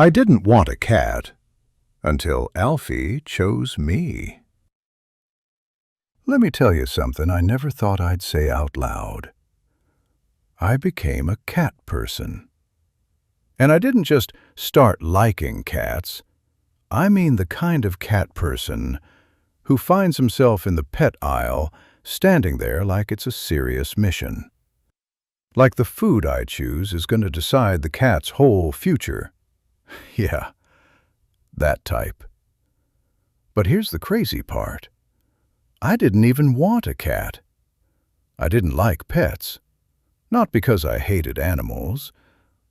I didn't want a cat until Alphie chose me. Let me tell you something I never thought I'd say out loud. I became a cat person. And I didn't just start liking cats. I mean the kind of cat person who finds himself in the pet aisle standing there like it's a serious mission. Like the food I choose is going to decide the cat's whole future. Yeah, that type. But here's the crazy part. I didn't even want a cat. I didn't like pets. Not because I hated animals.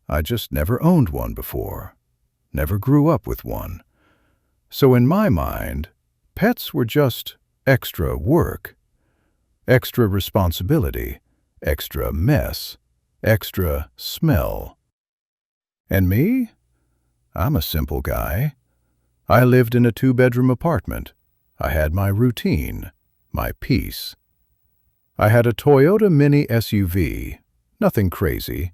I just never owned one before. Never grew up with one. So in my mind, pets were just extra work, extra responsibility, extra mess, extra smell. And me? I'm a simple guy. I lived in a 2-bedroom apartment. I had my routine, my peace. I had a Toyota Mini SUV, nothing crazy,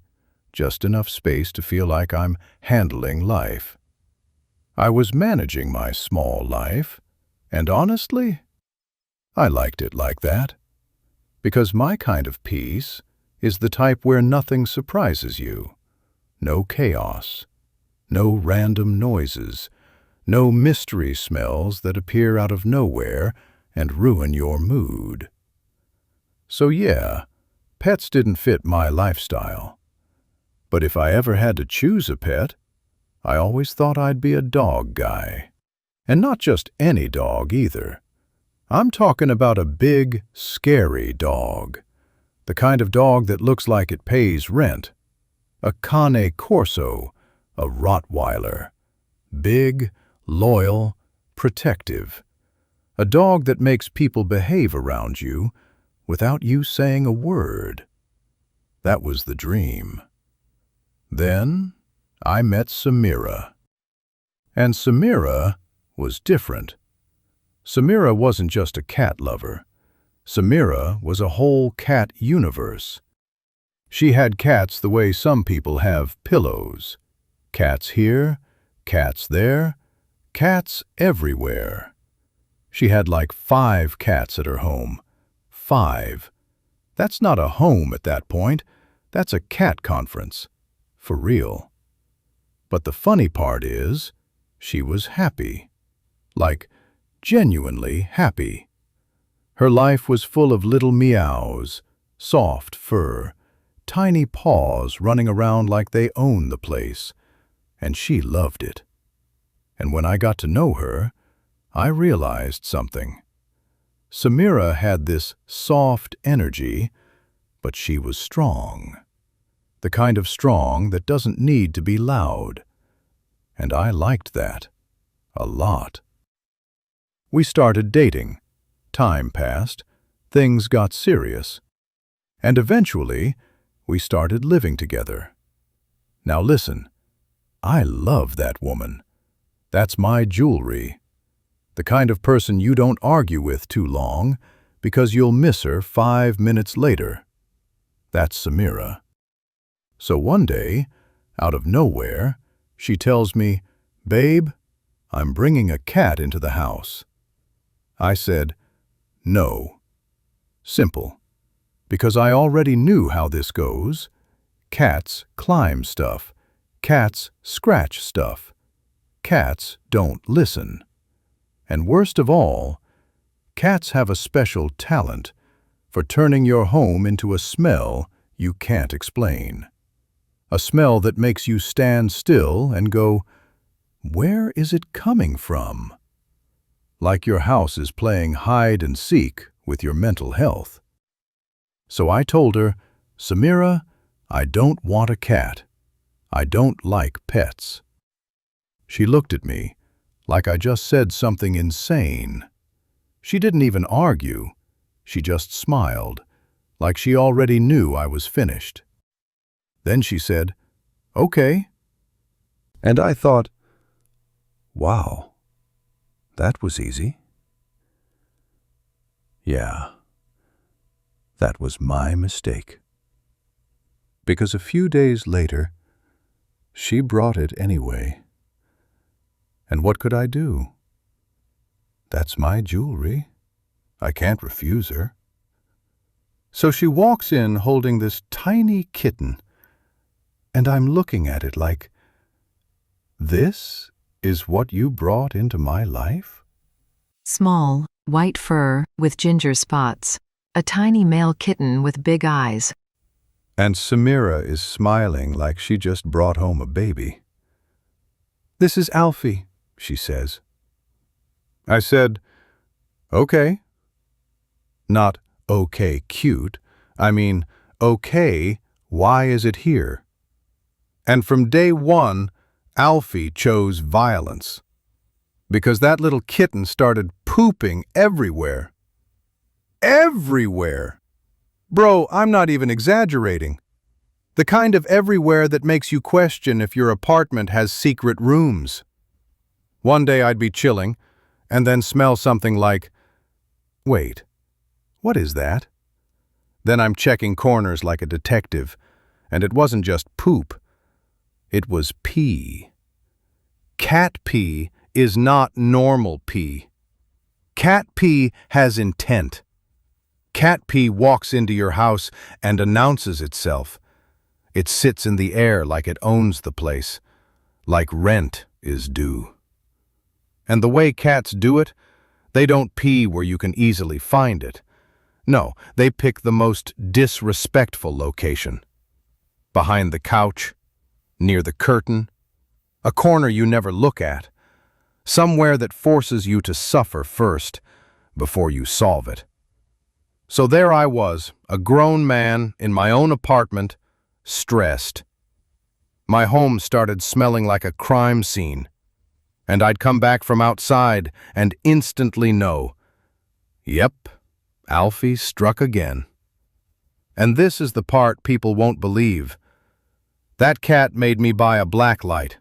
just enough space to feel like I'm handling life. I was managing my small life, and honestly, I liked it like that. Because my kind of peace is the type where nothing surprises you. No chaos, no random noises, no mystery smells that appear out of nowhere and ruin your mood. So yeah, pets didn't fit my lifestyle. But if I ever had to choose a pet, I always thought I'd be a dog guy. And not just any dog either. I'm talking about a big, scary dog. The kind of dog that looks like it pays rent. A Cane Corso, a Rottweiler. Big, loyal, protective. A dog that makes people behave around you without you saying a word. That was the dream. Then I met Samira. And Samira was different. Samira wasn't just a cat lover. Samira was a whole cat universe. She had cats the way some people have pillows. Cats here, cats there, cats everywhere. She had like 5 cats at her home. 5. That's not a home at that point. That's a cat conference. For real. But the funny part is, she was happy. Like, genuinely happy. Her life was full of little meows, soft fur, tiny paws running around like they owned the place, and she loved it. And when I got to know her, I realized something. Samira had this soft energy, but she was strong. The kind of strong that doesn't need to be loud. And I liked that. A lot. We started dating. Time passed. Things got serious. And eventually, we started living together. Now listen, I love that woman. That's my jewelry. The kind of person you don't argue with too long because you'll miss her 5 minutes later. That's Samira. So one day, out of nowhere, she tells me, "Babe, I'm bringing a cat into the house." I said, "No." Simple. Because I already knew how this goes. Cats climb stuff. Cats scratch stuff. Cats don't listen. And worst of all, cats have a special talent for turning your home into a smell you can't explain. A smell that makes you stand still and go, where is it coming from? Like your house is playing hide and seek with your mental health. So I told her, "Samira, I don't want a cat. I don't like pets." She looked at me like I just said something insane. She didn't even argue. She just smiled, like she already knew I was finished. Then she said, "Okay." And I thought, wow, that was easy. Yeah, that was my mistake. Because a few days later, she brought it anyway. And what could I do? That's my jewelry. I can't refuse her. So she walks in holding this tiny kitten, and I'm looking at it like, this is what you brought into my life? Small, white fur with ginger spots. A tiny male kitten with big eyes. And Samira is smiling like she just brought home a baby. This is Alphie, she says. I said, okay. Not okay, cute. I mean, okay, why is it here? And from day one, Alphie chose violence. Because that little kitten started pooping everywhere. Everywhere! Bro, I'm not even exaggerating. The kind of everywhere that makes you question if your apartment has secret rooms. One day I'd be chilling, and then smell something like, wait, what is that? Then I'm checking corners like a detective, and it wasn't just poop. It was pee. Cat pee is not normal pee. Cat pee has intent. Cat pee walks into your house and announces itself. It sits in the air like it owns the place, like rent is due. And the way cats do it, they don't pee where you can easily find it. No, they pick the most disrespectful location. Behind the couch, near the curtain, a corner you never look at, somewhere that forces you to suffer first before you solve it. So there I was, a grown man in my own apartment, stressed. My home started smelling like a crime scene, and I'd come back from outside and instantly know, yep, Alphie struck again. And this is the part people won't believe. That cat made me buy a black light.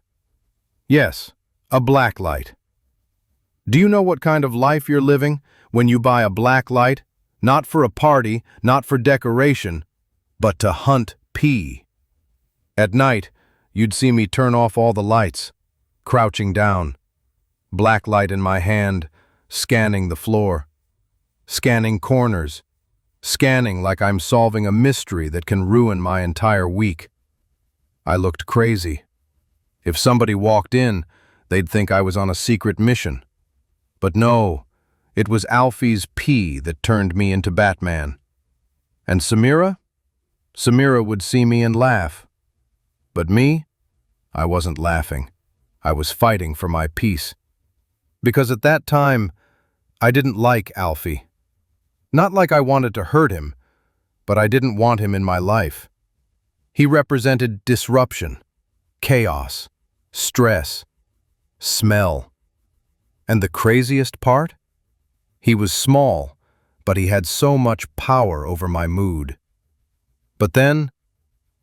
Yes, a black light. Do you know what kind of life you're living when you buy a black light? Not for a party, not for decoration, but to hunt pee. At night, you'd see me turn off all the lights, crouching down, black light in my hand, scanning the floor, scanning corners, scanning like I'm solving a mystery that can ruin my entire week. I looked crazy. If somebody walked in, they'd think I was on a secret mission. But no, it was Alphie's pee that turned me into Batman. And Samira? Samira would see me and laugh. But me? I wasn't laughing. I was fighting for my peace. Because at that time, I didn't like Alphie. Not like I wanted to hurt him, but I didn't want him in my life. He represented disruption, chaos, stress, smell. And the craziest part? He was small, but he had so much power over my mood. But then,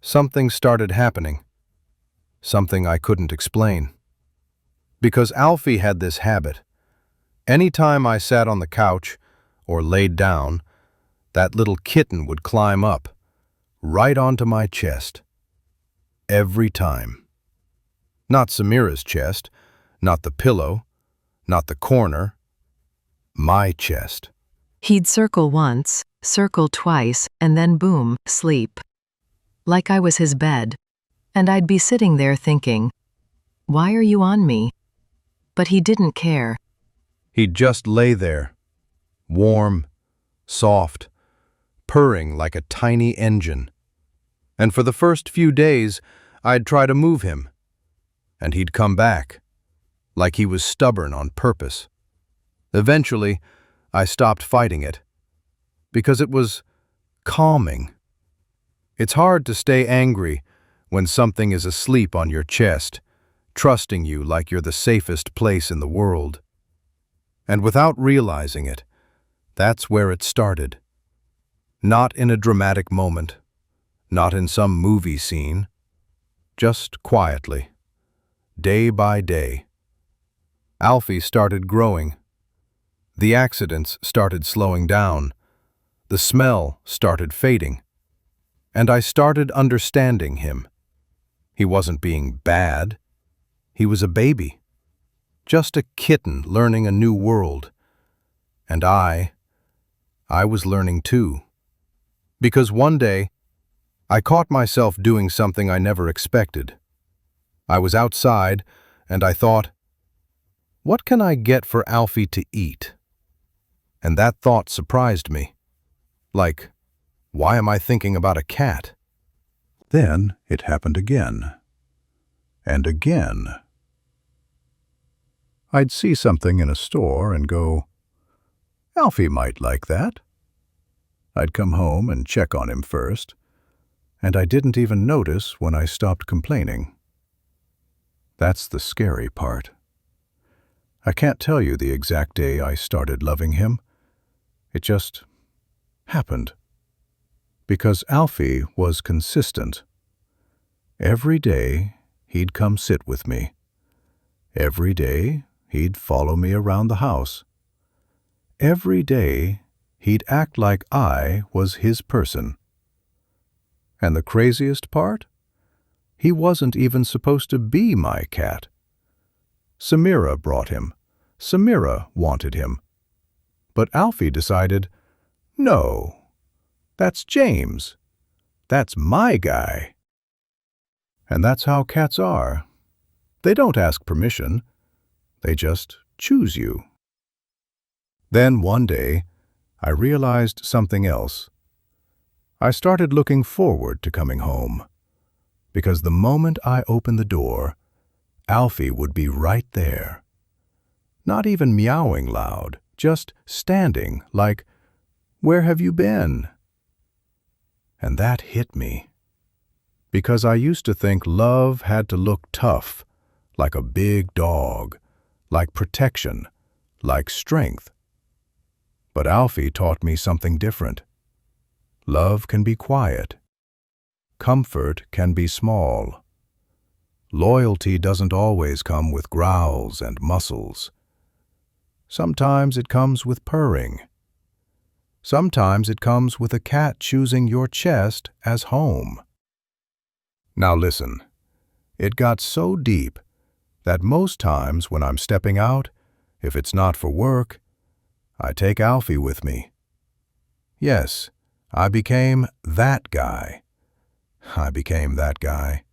something started happening. Something I couldn't explain. Because Alphie had this habit. Anytime I sat on the couch, or laid down, that little kitten would climb up, right onto my chest. Every time. Not Samira's chest, not the pillow, not the corner, my chest. He'd circle once, circle twice, and then boom, sleep. Like I was his bed. And I'd be sitting there thinking, why are you on me? But he didn't care. He'd just lay there, warm, soft, purring like a tiny engine. And for the first few days, I'd try to move him. And he'd come back, like he was stubborn on purpose. Eventually, I stopped fighting it, because it was calming. It's hard to stay angry when something is asleep on your chest, trusting you like you're the safest place in the world. And without realizing it, that's where it started. Not in a dramatic moment, not in some movie scene, just quietly, day by day. Alphie started growing. The accidents started slowing down. The smell started fading. And I started understanding him. He wasn't being bad. He was a baby. just a kitten learning a new world. And I was learning too. Because one day, I caught myself doing something I never expected. I was outside, and I thought, what can I get for Alphie to eat? And that thought surprised me. Like, why am I thinking about a cat? Then it happened again. And again. I'd see something in a store and go, Alphie might like that. I'd come home and check on him first, and I didn't even notice when I stopped complaining. That's the scary part. I can't tell you the exact day I started loving him. It just happened. Because Alphie was consistent. Every day, he'd come sit with me. Every day, he'd follow me around the house. Every day, he'd act like I was his person. And the craziest part? He wasn't even supposed to be my cat. Samira brought him. Samira wanted him. But Alphie decided, no, that's James. That's my guy. And that's how cats are. They don't ask permission. They just choose you. Then one day, I realized something else. I started looking forward to coming home. Because the moment I opened the door, Alphie would be right there. Not even meowing loud, just standing like, where have you been? And that hit me. Because I used to think love had to look tough, like a big dog, like protection, like strength. But Alphie taught me something different. Love can be quiet. Comfort can be small. Loyalty doesn't always come with growls and muscles. Sometimes it comes with purring. Sometimes it comes with a cat choosing your chest as home. Now listen, it got so deep that most times when I'm stepping out, if it's not for work, I take Alphie with me. Yes, I became that guy. I became that guy.